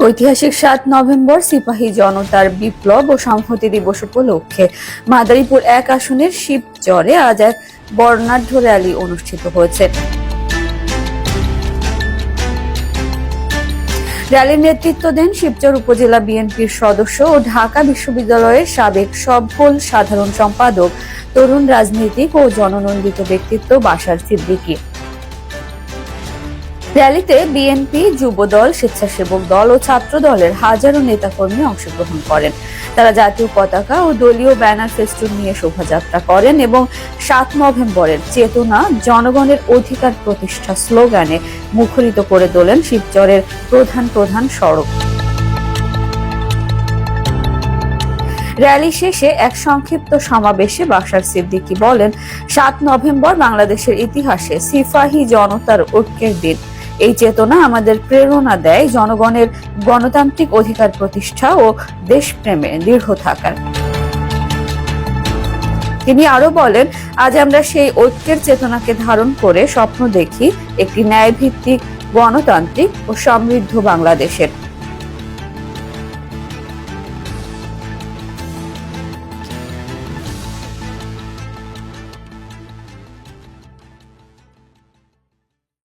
ঐতিহাসিক ৭ নভেম্বর সিপাহী জনতার বিপ্লব ও সংহতি দিবস উপলক্ষে মাদারীপুর ১ আসনের শিবচরে আজ এক বর্ণাঢ্য র্যালি অনুষ্ঠিত হয়েছে। র্যালির নেতৃত্ব দেন শিবচর উপজেলা বিএনপির সদস্য ও ঢাকা বিশ্ববিদ্যালয়ের সাবেক সফল সাধারণ সম্পাদক, তরুণ রাজনীতিক ও জননন্দিত ব্যক্তিত্ব বাশার সিদ্দিকী। র্যালিতে বিএনপি, যুবদল, স্বেচ্ছাসেবক দল ও ছাত্র দলের হাজারো নেতাকর্মী অংশগ্রহণ করেন। তারা জাতীয় পতাকা ও দলীয় ব্যানার ফেস্টুন নিয়ে শোভাযাত্রা করেন এবং ৭ নভেম্বরের চেতনা জনগণের অধিকার প্রতিষ্ঠা স্লোগানে মুখরিত করে তোলেন শিবচরের প্রধান সড়ক। র্যালি শেষে এক সংক্ষিপ্ত সমাবেশে বাশার সিদ্দিকী বলেন, ৭ নভেম্বর বাংলাদেশের ইতিহাসে সিপাহী জনতার ঐক্যের দিন। এই চেতনা আমাদের প্রেরণা দেয় জনগণের গণতান্ত্রিক অধিকার প্রতিষ্ঠা ও দেশপ্রেমে দৃঢ় থাকার। তিনি আরো বলেন, আজ আমরা সেই ঐক্যের চেতনাকে ধারণ করে স্বপ্ন দেখি একটি ন্যায়ভিত্তিক, গণতান্ত্রিক ও সমৃদ্ধ বাংলাদেশের।